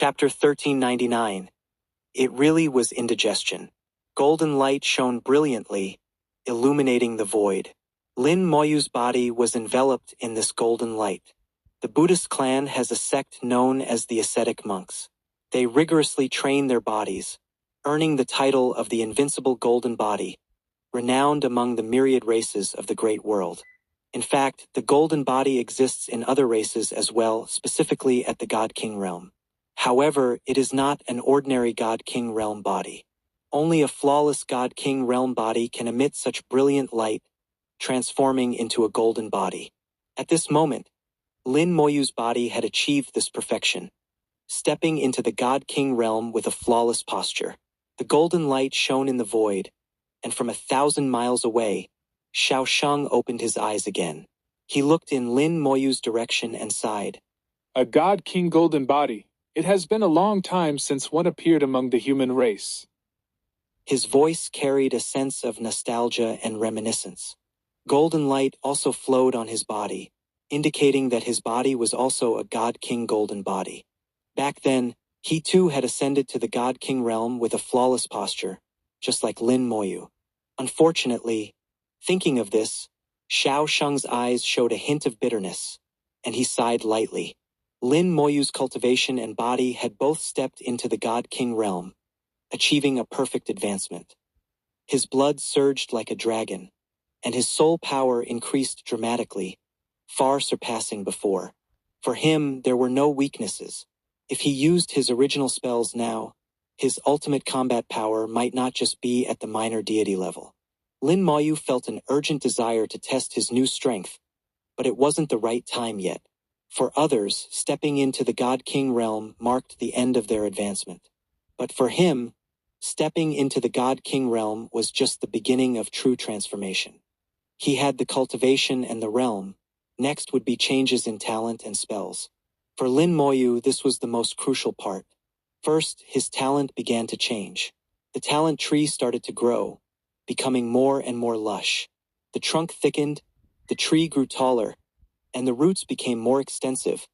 Chapter 1399. It really was indigestion. Golden light shone brilliantly, illuminating the void. Lin Moyu's body was enveloped in this golden light. The Buddhist clan has a sect known as the ascetic monks. They rigorously train their bodies, earning the title of the invincible golden body, renowned among the myriad races of the great world. In fact, the golden body exists in other races as well, specifically at the God-King realm. However, it is not an ordinary God-King realm body. Only a flawless God-King realm body can emit such brilliant light, transforming into a golden body. At this moment, Lin Moyu's body had achieved this perfection, stepping into the God-King realm with a flawless posture. The golden light shone in the void, and from 1,000 miles away, Xiao Sheng opened his eyes again. He looked in Lin Moyu's direction and sighed. A God-King golden body. It has been a long time since one appeared among the human race. His voice carried a sense of nostalgia and reminiscence. Golden light also flowed on his body, indicating that his body was also a God-King golden body. Back then, he too had ascended to the God-King realm with a flawless posture, just like Lin Moyu. Unfortunately, thinking of this, Xiao Sheng's eyes showed a hint of bitterness, and he sighed lightly. Lin Moyu's cultivation and body had both stepped into the God-King realm, achieving a perfect advancement. His blood surged like a dragon, and his soul power increased dramatically, far surpassing before. For him, there were no weaknesses. If he used his original spells now, his ultimate combat power might not just be at the minor deity level. Lin Moyu felt an urgent desire to test his new strength, but it wasn't the right time yet. For others, stepping into the God-King realm marked the end of their advancement. But for him, stepping into the God-King realm was just the beginning of true transformation. He had the cultivation and the realm. Next would be changes in talent and spells. For Lin Moyu, this was the most crucial part. First, his talent began to change. The talent tree started to grow, becoming more and more lush. The trunk thickened, the tree grew taller, and the roots became more extensive,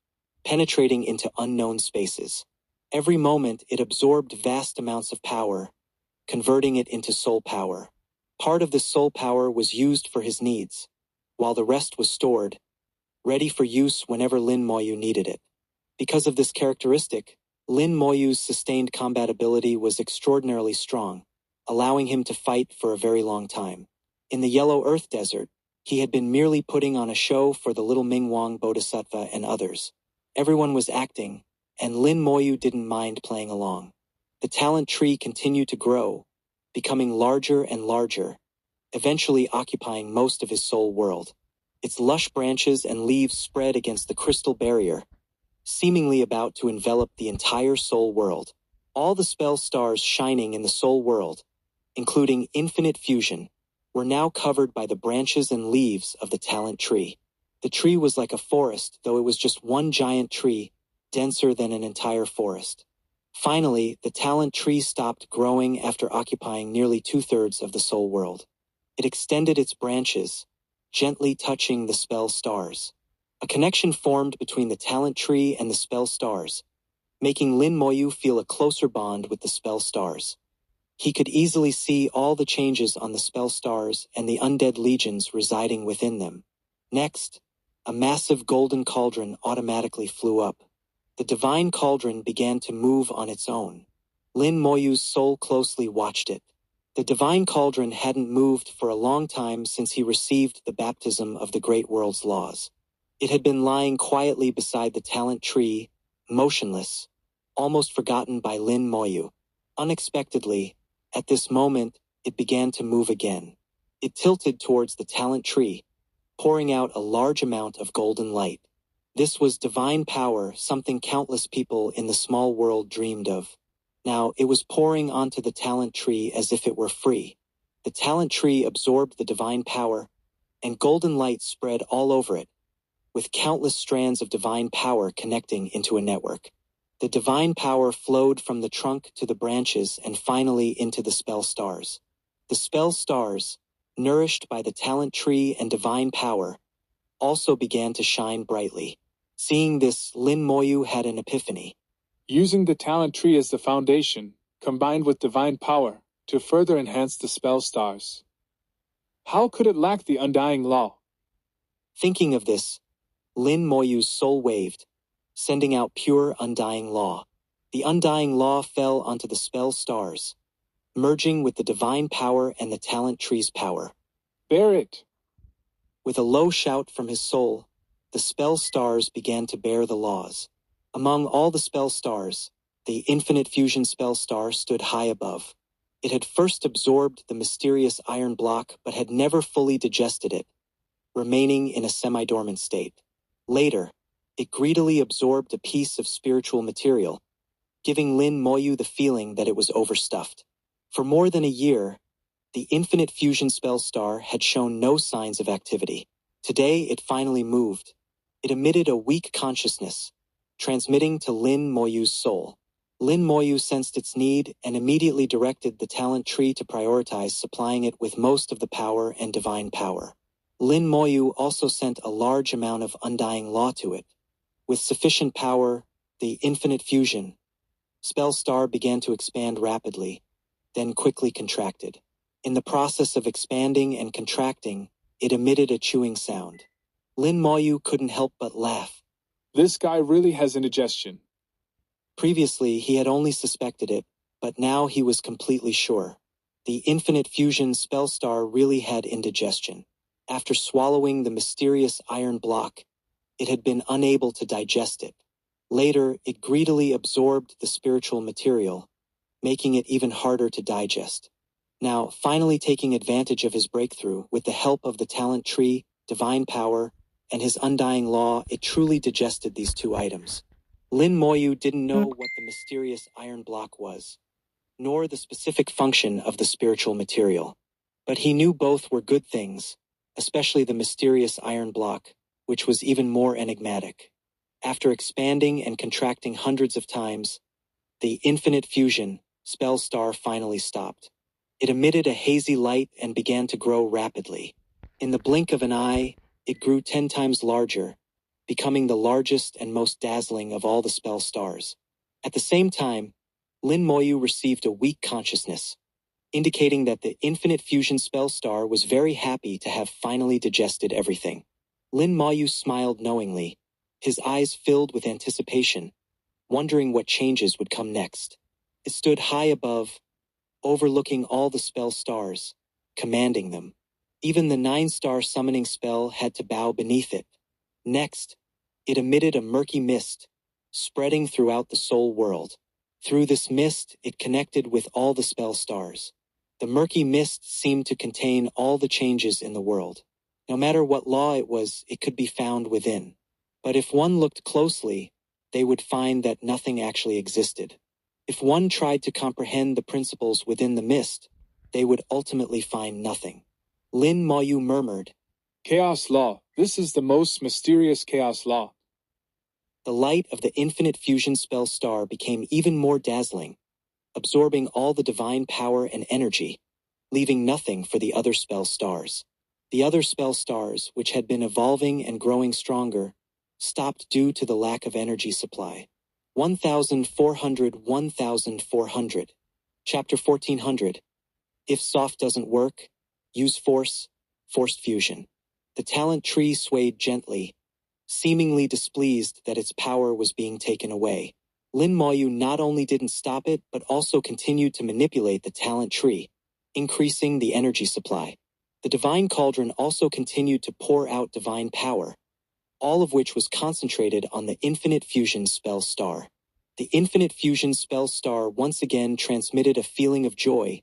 penetrating into unknown spaces. Every moment, it absorbed vast amounts of power, converting it into soul power. Part of this soul power was used for his needs, while the rest was stored, ready for use whenever Lin Moyu needed it. Because of this characteristic, Lin Moyu's sustained combat ability was extraordinarily strong, allowing him to fight for a very long time. In the Yellow Earth Desert, he had been merely putting on a show for the little Mingwang Bodhisattva and others. Everyone was acting, and Lin Moyu didn't mind playing along. The talent tree continued to grow, becoming larger and larger, eventually occupying most of his soul world. Its lush branches and leaves spread against the crystal barrier, seemingly about to envelop the entire soul world. All the spell stars shining in the soul world, including infinite fusion, were now covered by the branches and leaves of the talent tree. The tree was like a forest, though it was just one giant tree, denser than an entire forest. Finally, the talent tree stopped growing after occupying nearly 2/3 of the soul world. It extended its branches, gently touching the spell stars. A connection formed between the talent tree and the spell stars, making Lin Moyu feel a closer bond with the spell stars. He could easily see all the changes on the spell stars and the undead legions residing within them. Next, a massive golden cauldron automatically flew up. The divine cauldron began to move on its own. Lin Moyu's soul closely watched it. The divine cauldron hadn't moved for a long time since he received the baptism of the great world's laws. It had been lying quietly beside the talent tree, motionless, almost forgotten by Lin Moyu. Unexpectedly, at this moment, it began to move again. It tilted towards the talent tree, pouring out a large amount of golden light. This was divine power, something countless people in the small world dreamed of. Now, it was pouring onto the talent tree as if it were free. The talent tree absorbed the divine power, and golden light spread all over it, with countless strands of divine power connecting into a network. The divine power flowed from the trunk to the branches and finally into the spell stars. The spell stars, nourished by the talent tree and divine power, also began to shine brightly. Seeing this, Lin Moyu had an epiphany. using the talent tree as the foundation, combined with divine power, to further enhance the spell stars. How could it lack the undying law? Thinking of this, Lin Moyu's soul waved, sending out pure undying law. The undying law fell onto the spell stars, merging with the divine power and the talent tree's power. Bear it! With a low shout from his soul, the spell stars began to bear the laws. Among all the spell stars, the infinite fusion spell star stood high above. It had first absorbed the mysterious iron block but had never fully digested it, remaining in a semi-dormant state. Later, it greedily absorbed a piece of spiritual material, giving Lin Moyu the feeling that it was overstuffed. For more than a year, the infinite fusion spell star had shown no signs of activity. Today it finally moved. It emitted a weak consciousness, transmitting to Lin Moyu's soul. Lin Moyu sensed its need and immediately directed the talent tree to prioritize supplying it with most of the power and divine power. Lin Moyu also sent a large amount of undying law to it. With sufficient power, the infinite fusion spell star began to expand rapidly, then quickly contracted. In the process of expanding and contracting, it emitted a chewing sound. Lin Moyu couldn't help but laugh. This guy really has indigestion. Previously, he had only suspected it, but now he was completely sure. The infinite fusion spell star really had indigestion. After swallowing the mysterious iron block, it had been unable to digest it. Later, it greedily absorbed the spiritual material, making it even harder to digest. Now, finally taking advantage of his breakthrough with the help of the talent tree, divine power, and his undying law, it truly digested these two items. Lin Moyu didn't know what the mysterious iron block was, nor the specific function of the spiritual material. But he knew both were good things, especially the mysterious iron block, which was even more enigmatic. After expanding and contracting hundreds of times, the infinite fusion spell star finally stopped. It emitted a hazy light and began to grow rapidly. In the blink of an eye, it grew 10 times larger, becoming the largest and most dazzling of all the spell stars. At the same time, Lin Moyu received a weak consciousness, indicating that the infinite fusion spell star was very happy to have finally digested everything. Lin Moyu smiled knowingly, his eyes filled with anticipation, wondering what changes would come next. It stood high above, overlooking all the spell stars, commanding them. Even the 9-star summoning spell had to bow beneath it. Next, it emitted a murky mist, spreading throughout the soul world. Through this mist, it connected with all the spell stars. The murky mist seemed to contain all the changes in the world. No matter what law it was, it could be found within. But if one looked closely, they would find that nothing actually existed. If one tried to comprehend the principles within the mist, they would ultimately find nothing. Lin Moyu murmured, Chaos law. This is the most mysterious chaos law. The light of the infinite fusion spell star became even more dazzling, absorbing all the divine power and energy, leaving nothing for the other spell stars. The other spell stars, which had been evolving and growing stronger, stopped due to the lack of energy supply. 1400. Chapter 1400. If soft doesn't work, use force, forced fusion. The talent tree swayed gently, seemingly displeased that its power was being taken away. Lin Moyu not only didn't stop it but also continued to manipulate the talent tree, increasing the energy supply. The divine cauldron also continued to pour out divine power, all of which was concentrated on the infinite fusion spell star. The infinite fusion spell star once again transmitted a feeling of joy,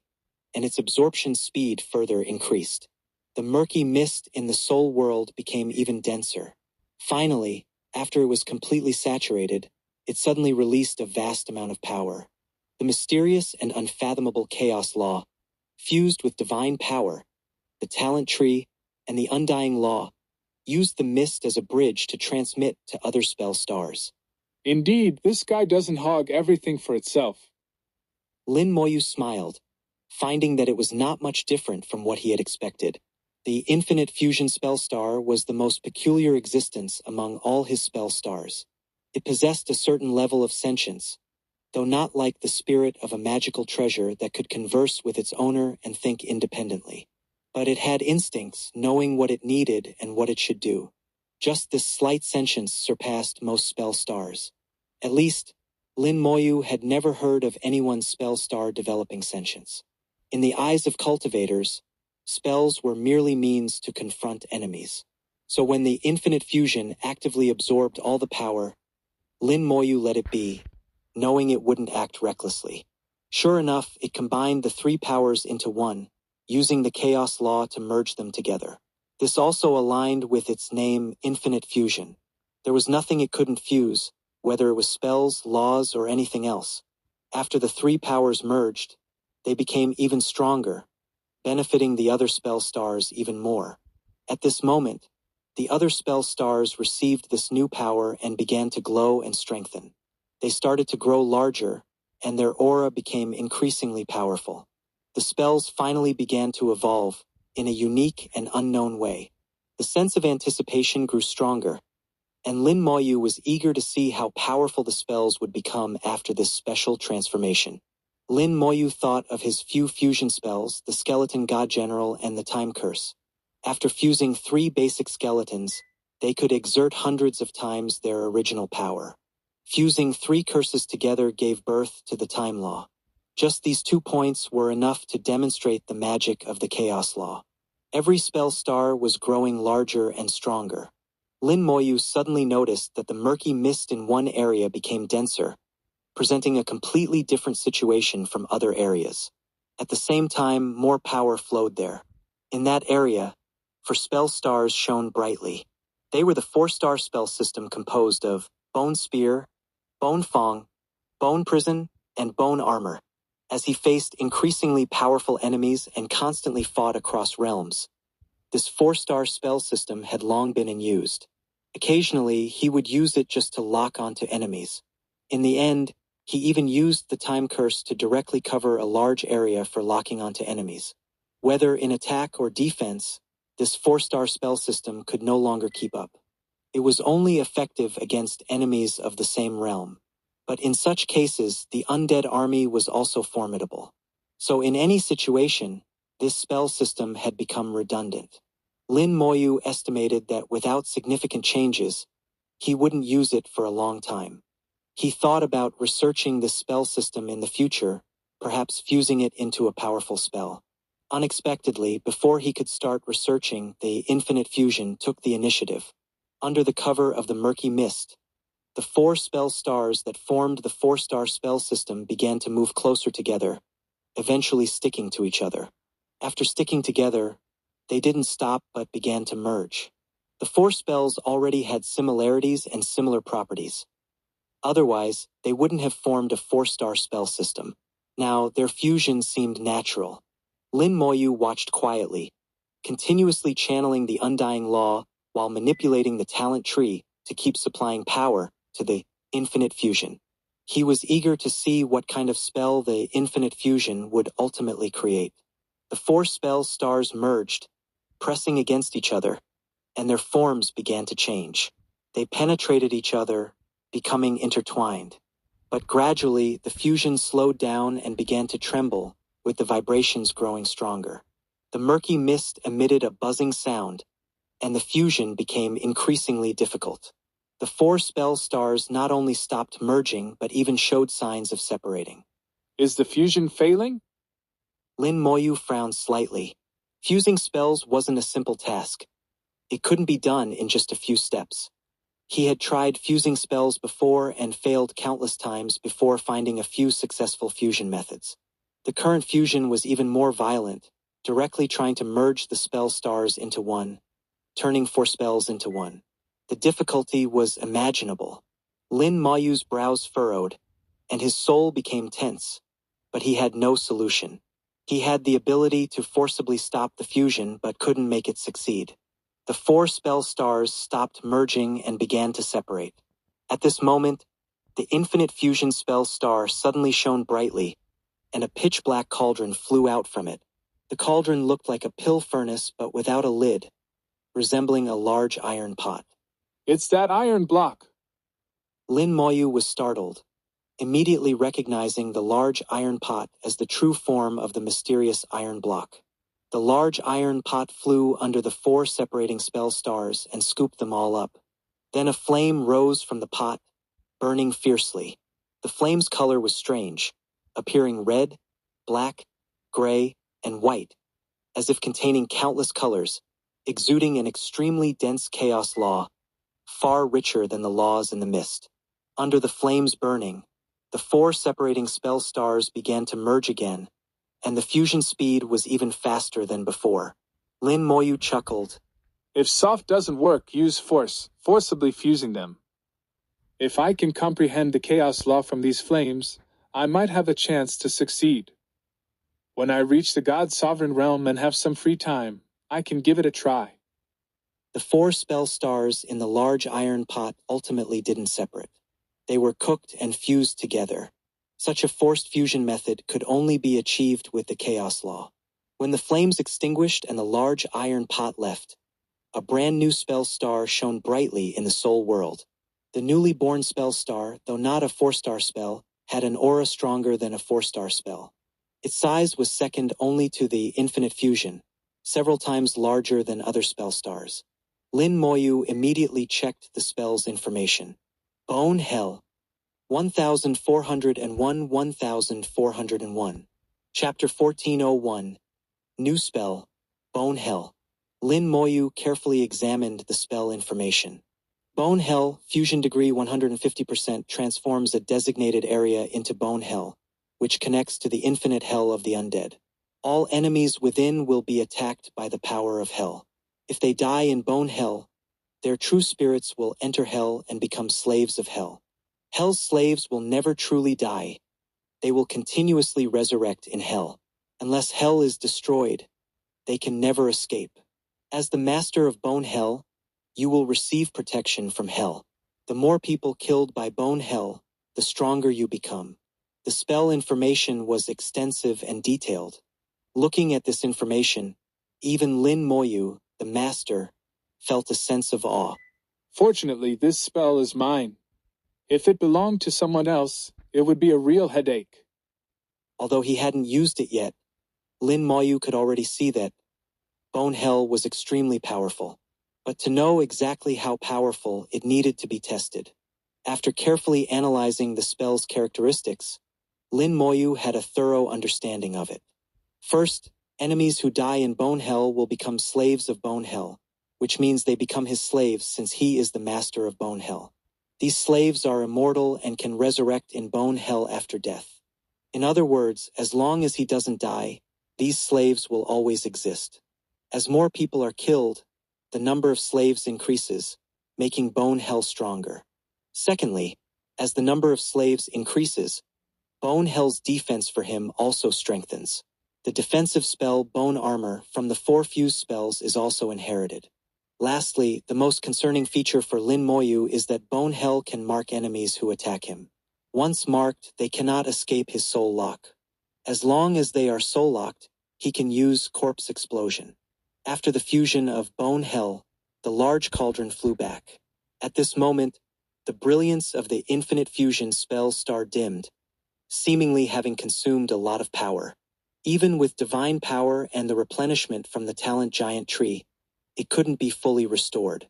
and its absorption speed further increased. The murky mist in the soul world became even denser. Finally, after it was completely saturated, it suddenly released a vast amount of power. The mysterious and unfathomable chaos law, fused with divine power, the talent tree, and the undying law, used the mist as a bridge to transmit to other spell stars. Indeed, this guy doesn't hog everything for itself. Lin Moyu smiled, finding that it was not much different from what he had expected. The infinite fusion spell star was the most peculiar existence among all his spell stars. It possessed a certain level of sentience, though not like the spirit of a magical treasure that could converse with its owner and think independently. But it had instincts, knowing what it needed and what it should do. Just this slight sentience surpassed most spell stars. At least, Lin Moyu had never heard of anyone's spell star developing sentience. In the eyes of cultivators, spells were merely means to confront enemies. So when the infinite fusion actively absorbed all the power, Lin Moyu let it be, knowing it wouldn't act recklessly. Sure enough, it combined the three powers into one, using the chaos law to merge them together. This also aligned with its name, Infinite Fusion. There was nothing it couldn't fuse, whether it was spells, laws, or anything else. After the three powers merged, they became even stronger, benefiting the other spell stars even more. At this moment, the other spell stars received this new power and began to glow and strengthen. They started to grow larger, and their aura became increasingly powerful. The spells finally began to evolve, in a unique and unknown way. The sense of anticipation grew stronger, and Lin Moyu was eager to see how powerful the spells would become after this special transformation. Lin Moyu thought of his few fusion spells, the Skeleton God General and the Time Curse. After fusing three basic skeletons, they could exert hundreds of times their original power. Fusing three curses together gave birth to the Time Law. Just these 2 points were enough to demonstrate the magic of the Chaos Law. Every spell star was growing larger and stronger. Lin Moyu suddenly noticed that the murky mist in one area became denser, presenting a completely different situation from other areas. At the same time, more power flowed there. In that area, for spell stars shone brightly. They were the 4-star spell system composed of Bone Spear, Bone Fong, Bone Prison, and Bone Armor. As he faced increasingly powerful enemies and constantly fought across realms, this 4-star spell system had long been in use. Occasionally, he would use it just to lock onto enemies. In the end, he even used the Time Curse to directly cover a large area for locking onto enemies. Whether in attack or defense, this 4-star spell system could no longer keep up. It was only effective against enemies of the same realm. But in such cases, the undead army was also formidable. So in any situation, this spell system had become redundant. Lin Moyu estimated that without significant changes, he wouldn't use it for a long time. He thought about researching this spell system in the future, perhaps fusing it into a powerful spell. Unexpectedly, before he could start researching, the Infinite Fusion took the initiative. Under the cover of the murky mist, the 4 spell stars that formed the 4-star spell system began to move closer together, eventually sticking to each other. After sticking together, they didn't stop but began to merge. The 4 spells already had similarities and similar properties. Otherwise, they wouldn't have formed a 4-star spell system. Now, their fusion seemed natural. Lin Moyu watched quietly, continuously channeling the Undying Law while manipulating the talent tree to keep supplying power to the Infinite Fusion. He was eager to see what kind of spell the Infinite Fusion would ultimately create. The 4 spell stars merged, pressing against each other, and their forms began to change. They penetrated each other, becoming intertwined. But gradually, the fusion slowed down and began to tremble, with the vibrations growing stronger. The murky mist emitted a buzzing sound, and the fusion became increasingly difficult. The 4 spell stars not only stopped merging but even showed signs of separating. Is the fusion failing? Lin Moyu frowned slightly. Fusing spells wasn't a simple task. It couldn't be done in just a few steps. He had tried fusing spells before and failed countless times before finding a few successful fusion methods. The current fusion was even more violent, directly trying to merge the spell stars into one, turning 4 spells into one. The difficulty was imaginable. Lin Moyu's brows furrowed, and his soul became tense, but he had no solution. He had the ability to forcibly stop the fusion but couldn't make it succeed. The 4 spell stars stopped merging and began to separate. At this moment, the Infinite Fusion spell star suddenly shone brightly, and a pitch-black cauldron flew out from it. The cauldron looked like a pill furnace but without a lid, resembling a large iron pot. It's that iron block. Lin Moyu was startled. immediately recognizing the large iron pot as the true form of the mysterious iron block. The large iron pot flew under the 4 separating spell stars and scooped them all up. Then a flame rose from the pot, burning fiercely. The flame's color was strange, appearing red, black, gray, and white, as if containing countless colors, exuding an extremely dense chaos law, far richer than the laws in the mist. Under the flames burning, the 4 separating spell stars began to merge again, and the fusion speed was even faster than before. Lin Moyu chuckled. If soft doesn't work, use force, forcibly fusing them. If I can comprehend the chaos law from these flames, I might have a chance to succeed. When I reach the God's sovereign realm and have some free time, I can give it a try. The 4 spell stars in the large iron pot ultimately didn't separate. They were cooked and fused together. Such a forced fusion method could only be achieved with the chaos law. When the flames extinguished and the large iron pot left, a brand new spell star shone brightly in the soul world. The newly born spell star, though not a 4-star spell, had an aura stronger than a 4-star spell. Its size was second only to the infinite fusion, several times larger than other spell stars. Lin Moyu immediately checked the spell's information. Bone Hell. 1401 1401. Chapter 1401. New spell, Bone Hell. Lin Moyu carefully examined the spell information. Bone Hell, fusion degree 150%, transforms a designated area into Bone Hell, which connects to the infinite hell of the undead. All enemies within will be attacked by the power of hell. If they die in Bone Hell, their true spirits will enter hell and become slaves of hell. Hell's slaves will never truly die. They will continuously resurrect in hell. Unless hell is destroyed, they can never escape. As the master of Bone Hell, you will receive protection from hell. The more people killed by Bone Hell, the stronger you become. The spell information was extensive and detailed. Looking at this information, even Lin Moyu, the master, felt a sense of awe. Fortunately, this spell is mine. If it belonged to someone else, it would be a real headache. Although he hadn't used it yet, Lin Moyu could already see that Bone Hell was extremely powerful. But to know exactly how powerful, it needed to be tested. After carefully analyzing the spell's characteristics, Lin Moyu had a thorough understanding of it. First, enemies who die in Bone Hell will become slaves of Bone Hell, which means they become his slaves since he is the master of Bone Hell. These slaves are immortal and can resurrect in Bone Hell after death. In other words, as long as he doesn't die, these slaves will always exist. As more people are killed, the number of slaves increases, making Bone Hell stronger. Secondly, as the number of slaves increases, Bone Hell's defense for him also strengthens. The defensive spell Bone Armor from the 4 fused spells is also inherited. Lastly, the most concerning feature for Lin Moyu is that Bone Hell can mark enemies who attack him. Once marked, they cannot escape his soul lock. As long as they are soul locked, he can use Corpse Explosion. After the fusion of Bone Hell, the large cauldron flew back. At this moment, the brilliance of the infinite fusion spell star dimmed, seemingly having consumed a lot of power. Even with divine power and the replenishment from the talent giant tree, it couldn't be fully restored.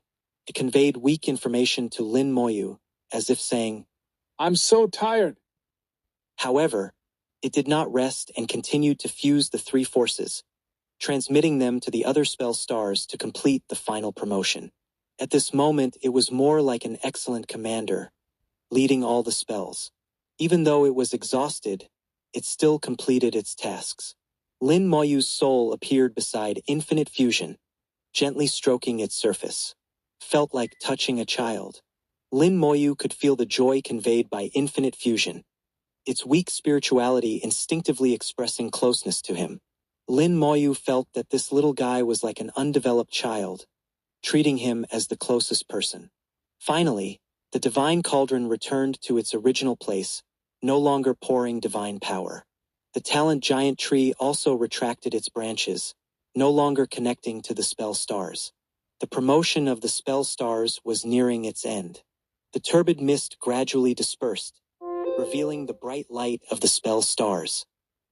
It conveyed weak information to Lin Moyu, as if saying, I'm so tired. However, it did not rest and continued to fuse the 3 forces, transmitting them to the other spell stars to complete the final promotion. At this moment, it was more like an excellent commander, leading all the spells. Even though it was exhausted, it still completed its tasks. Lin Moyu's soul appeared beside infinite fusion, gently stroking its surface. Felt like touching a child. Lin Moyu could feel the joy conveyed by infinite fusion, its weak spirituality instinctively expressing closeness to him. Lin Moyu felt that this little guy was like an undeveloped child, treating him as the closest person. Finally, the divine cauldron returned to its original place, no longer pouring divine power. The talent giant tree also retracted its branches, no longer connecting to the spell stars. The promotion of the spell stars was nearing its end. The turbid mist gradually dispersed, revealing the bright light of the spell stars.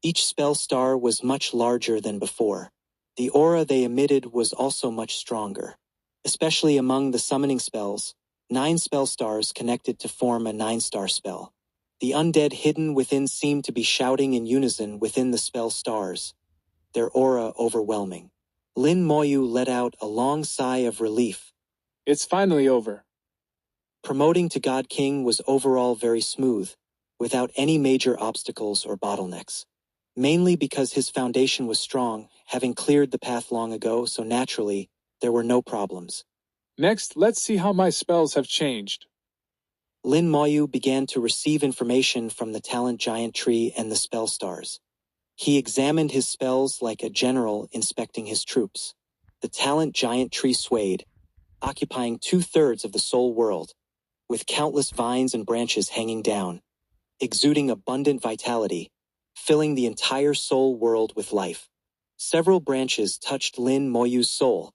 Each spell star was much larger than before. The aura they emitted was also much stronger. Especially among the summoning spells, 9 spell stars connected to form a 9-star spell. The undead hidden within seemed to be shouting in unison within the spell stars, their aura overwhelming. Lin Moyu let out a long sigh of relief. It's finally over. Promoting to God King was overall very smooth, without any major obstacles or bottlenecks. Mainly because his foundation was strong, having cleared the path long ago, so naturally, there were no problems. Next, let's see how my spells have changed. Lin Moyu began to receive information from the talent giant tree and the spell stars. He examined his spells like a general inspecting his troops. The talent giant tree swayed, occupying 2/3 of the soul world, with countless vines and branches hanging down, exuding abundant vitality, filling the entire soul world with life. Several branches touched Lin Moyu's soul,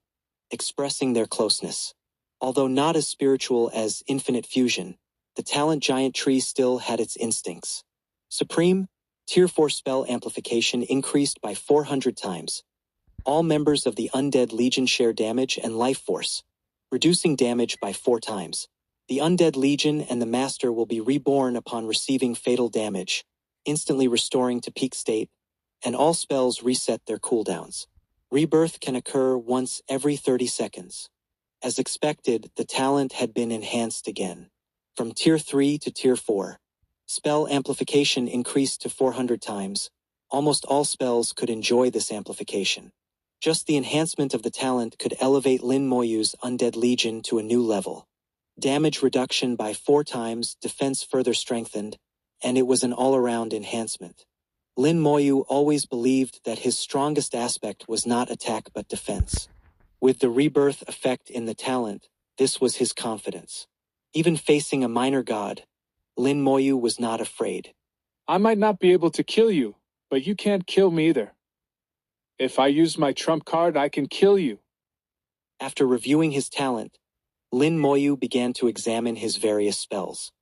expressing their closeness. Although not as spiritual as infinite fusion, the talent giant tree still had its instincts. Supreme, Tier 4 spell amplification increased by 400 times. All members of the Undead Legion share damage and life force, reducing damage by 4 times. The Undead Legion and the Master will be reborn upon receiving fatal damage, instantly restoring to peak state, and all spells reset their cooldowns. Rebirth can occur once every 30 seconds. As expected, the talent had been enhanced again. From Tier 3 to Tier 4, spell amplification increased to 400 times. Almost all spells could enjoy this amplification. Just the enhancement of the talent could elevate Lin Moyu's Undead Legion to a new level. Damage reduction by 4 times, defense further strengthened, and it was an all-around enhancement. Lin Moyu always believed that his strongest aspect was not attack but defense. With the rebirth effect in the talent, this was his confidence. Even facing a minor god, Lin Moyu was not afraid. I might not be able to kill you, but you can't kill me either. If I use my trump card, I can kill you. After reviewing his talent, Lin Moyu began to examine his various spells.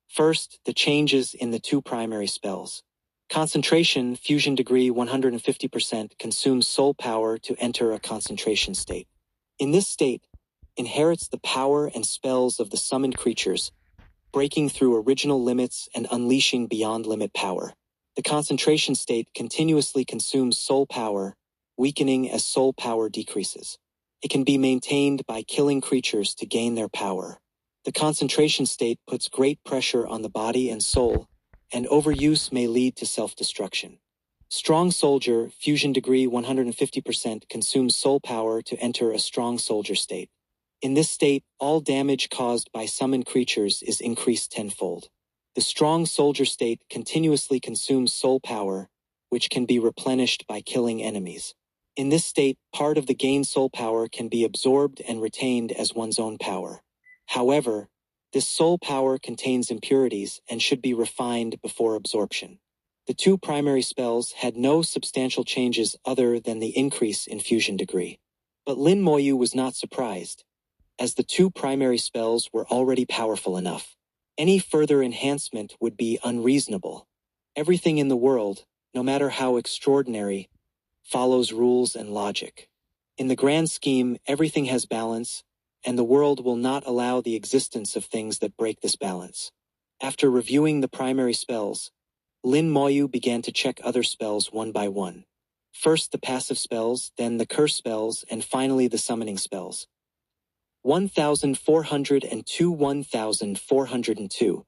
First, the changes in the 2 primary spells. Concentration, fusion degree 150% consumes soul power to enter a concentration state. In this state, inherits the power and spells of the summoned creatures, breaking through original limits and unleashing beyond limit power. The concentration state continuously consumes soul power, weakening as soul power decreases. It can be maintained by killing creatures to gain their power. The concentration state puts great pressure on the body and soul, and overuse may lead to self-destruction. Strong Soldier, fusion degree 150% consumes soul power to enter a strong soldier state. In this state, all damage caused by summoned creatures is increased tenfold. The strong soldier state continuously consumes soul power, which can be replenished by killing enemies. In this state, part of the gained soul power can be absorbed and retained as one's own power. However, this soul power contains impurities and should be refined before absorption. The 2 primary spells had no substantial changes other than the increase in fusion degree. But Lin Moyu was not surprised, as the 2 primary spells were already powerful enough. Any further enhancement would be unreasonable. Everything in the world, no matter how extraordinary, follows rules and logic. In the grand scheme, everything has balance, and the world will not allow the existence of things that break this balance. After reviewing the primary spells, Lin Moyu began to check other spells one by one. First the passive spells, then the curse spells, and finally the summoning spells. 1402 1402